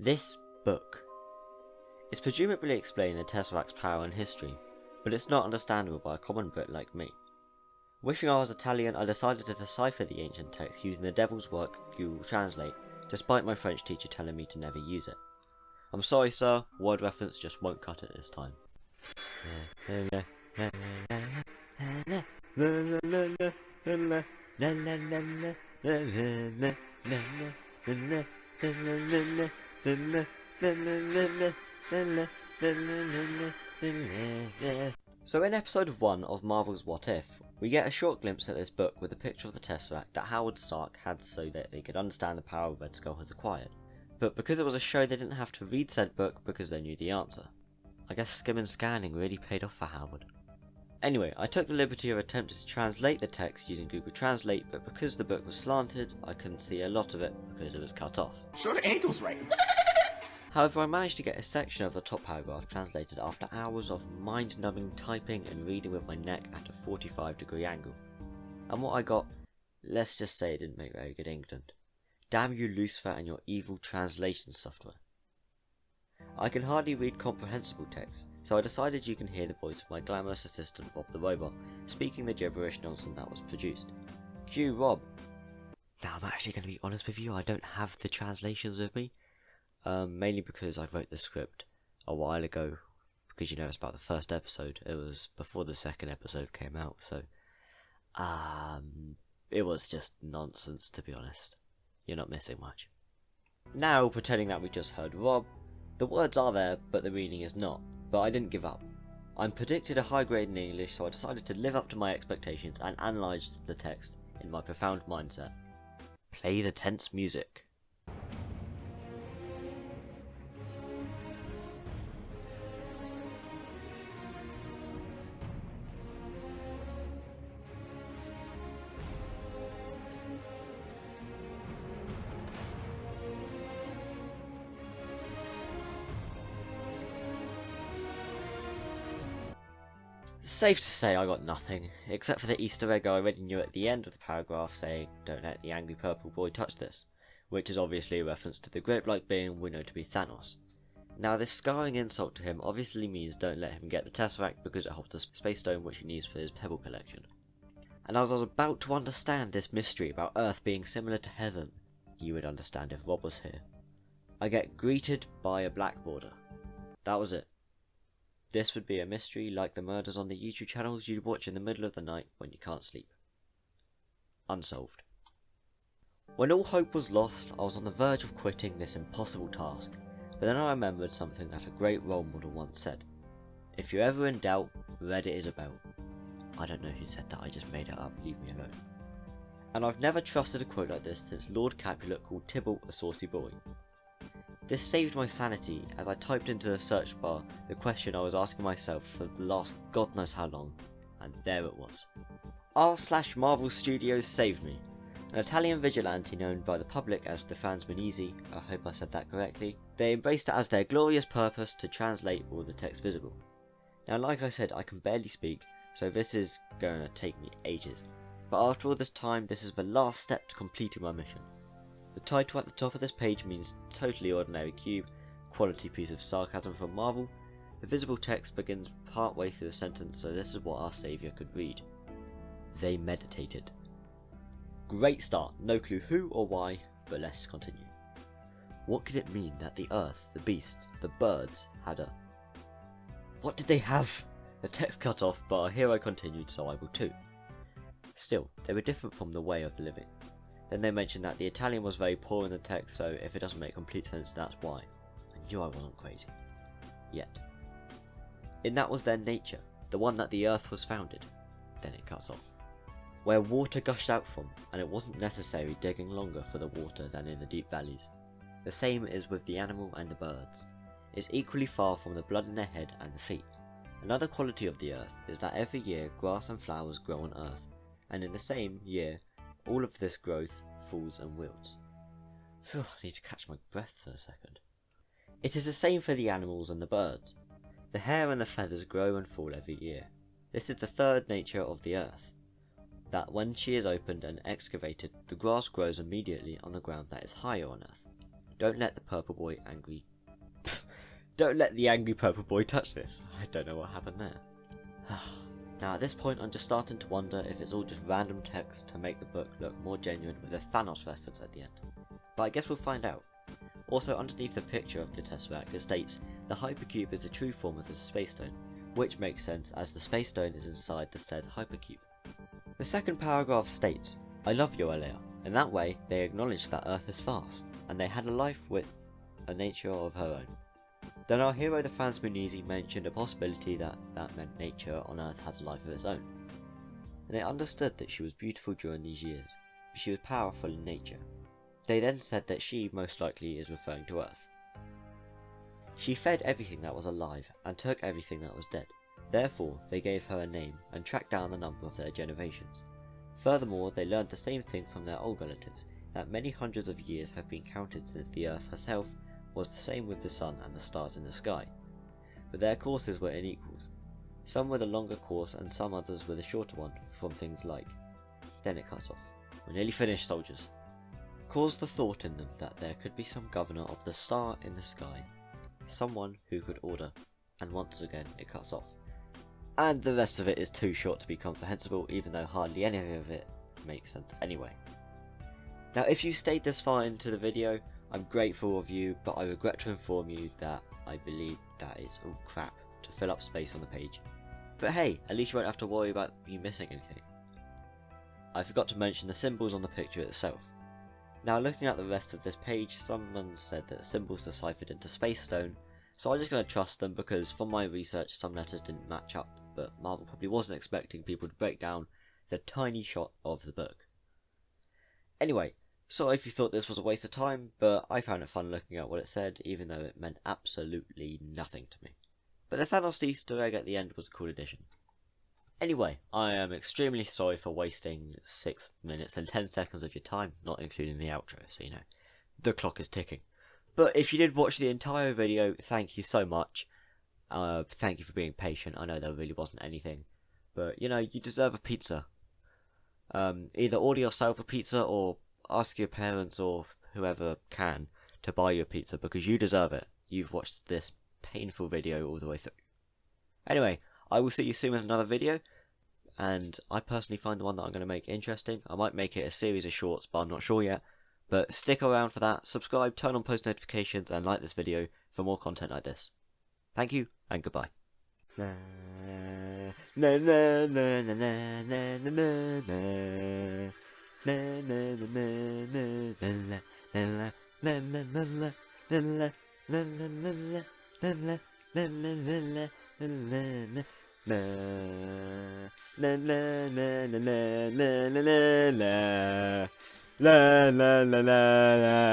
This book. It's presumably explaining the Tesseract's power and history, but it's not understandable by a common Brit like me. Wishing I was Italian, I decided to decipher the ancient text using the devil's work Google Translate, despite my French teacher telling me to never use it. I'm sorry sir, word reference just won't cut it this time. So in episode 1 of Marvel's What If, we get a short glimpse at this book with a picture of the Tesseract that Howard Stark had so that they could understand the power Red Skull has acquired. But because it was a show, they didn't have to read said book because they knew the answer. I guess skim and scanning really paid off for Howard. Anyway, I took the liberty of attempting to translate the text using Google Translate, but because the book was slanted, I couldn't see a lot of it because it was cut off. Sure the angle's right. However, I managed to get a section of the top paragraph translated after hours of mind-numbing typing and reading with my neck at a 45-degree angle. And what I got, let's just say it didn't make very good England. Damn you Lucifer and your evil translation software. I can hardly read comprehensible text, so I decided you can hear the voice of my glamorous assistant Rob the Robot, speaking the gibberish nonsense that was produced. Cue Rob. Now I'm actually going to be honest with you, I don't have the translations with me. Mainly because I wrote the script a while ago, because you know it's about the first episode, it was before the second episode came out, so it was just nonsense to be honest. You're not missing much. Now, pretending that we just heard Rob, the words are there, but the meaning is not, but I didn't give up. I'm predicted a high grade in English, so I decided to live up to my expectations and analyse the text in my profound mindset. Play the tense music. Safe to say I got nothing, except for the Easter egg I already knew at the end of the paragraph saying, "Don't let the angry purple boy touch this," which is obviously a reference to the grape-like being we know to be Thanos. Now this scarring insult to him obviously means don't let him get the Tesseract because it holds a space stone which he needs for his pebble collection. And as I was about to understand this mystery about Earth being similar to heaven, you would understand if Rob was here. I get greeted by a black border. That was it. This would be a mystery like the murders on the YouTube channels you'd watch in the middle of the night when you can't sleep. Unsolved. When all hope was lost, I was on the verge of quitting this impossible task, but then I remembered something that a great role model once said. If you're ever in doubt, Reddit is about. I don't know who said that, I just made it up, leave me alone. And I've never trusted a quote like this since Lord Capulet called Tybalt a saucy boy. This saved my sanity as I typed into the search bar the question I was asking myself for the last god knows how long, and there it was. R/Marvel Studios saved me. An Italian vigilante known by the public as the Fansmanese, I hope I said that correctly, they embraced it as their glorious purpose to translate all the text visible. Now like I said, I can barely speak, so this is going to take me ages, but after all this time this is the last step to completing my mission. The title at the top of this page means totally ordinary cube, quality piece of sarcasm from Marvel. The visible text begins part way through the sentence, so this is what our saviour could read. They meditated. Great start, no clue who or why, but let's continue. What could it mean that the earth, the beasts, the birds had a... What did they have? The text cut off, but our hero continued, so I will too. Still, they were different from the way of living. Then they mentioned that the Italian was very poor in the text, so if it doesn't make complete sense, that's why. I knew I wasn't crazy. Yet. In that was their nature, the one that the earth was founded. Then it cuts off. Where water gushed out from, and it wasn't necessary digging longer for the water than in the deep valleys. The same is with the animal and the birds. It's equally far from the blood in their head and the feet. Another quality of the earth is that every year grass and flowers grow on earth, and in the same year, all of this growth falls and wilts. Phew, I need to catch my breath for a second. It is the same for the animals and the birds. The hair and the feathers grow and fall every year. This is the third nature of the earth, that when she is opened and excavated, the grass grows immediately on the ground that is higher on earth. Don't let the purple boy angry... Don't let the angry purple boy touch this. I don't know what happened there. Now at this point I'm just starting to wonder if it's all just random text to make the book look more genuine with a Thanos reference at the end. But I guess we'll find out. Also underneath the picture of the Tesseract it states, the hypercube is the true form of the space stone, which makes sense as the space stone is inside the said hypercube. The second paragraph states, I love you, Alea. In that way, they acknowledge that Earth is vast, and they had a life with a nature of her own. Then our hero the Franz Munizi mentioned a possibility that meant nature on Earth has a life of its own. And they understood that she was beautiful during these years, but she was powerful in nature. They then said that she most likely is referring to Earth. She fed everything that was alive and took everything that was dead. Therefore, they gave her a name and tracked down the number of their generations. Furthermore, they learned the same thing from their old relatives, that many hundreds of years have been counted since the Earth herself was the same with the sun and the stars in the sky. But their courses were unequals. Some with a longer course and some others with a shorter one from things like... Then it cuts off. We're nearly finished, soldiers. Caused the thought in them that there could be some governor of the star in the sky. Someone who could order. And once again it cuts off. And the rest of it is too short to be comprehensible, even though hardly any of it makes sense anyway. Now if you stayed this far into the video, I'm grateful of you, but I regret to inform you that I believe that is all crap to fill up space on the page. But hey, at least you won't have to worry about you missing anything. I forgot to mention the symbols on the picture itself. Now looking at the rest of this page, someone said that symbols deciphered into space stone, so I'm just going to trust them because from my research some letters didn't match up, but Marvel probably wasn't expecting people to break down the tiny shot of the book. Anyway, sorry if you thought this was a waste of time, but I found it fun looking at what it said, even though it meant absolutely nothing to me. But the Thanos Easter egg at the end was a cool addition. Anyway, I am extremely sorry for wasting 6 minutes and 10 seconds of your time, not including the outro, so you know, the clock is ticking. But if you did watch the entire video, thank you so much. Thank you for being patient. I know there really wasn't anything, but you know, you deserve a pizza. Either order yourself a pizza or ask your parents or whoever can to buy you a pizza because you deserve it. You've watched this painful video all the way through. Anyway, I will see you soon with another video, and I personally find the one that I'm going to make interesting. I might make it a series of shorts, but I'm not sure yet. But stick around for that, subscribe, turn on post notifications, and like this video for more content like this. Thank you, and goodbye.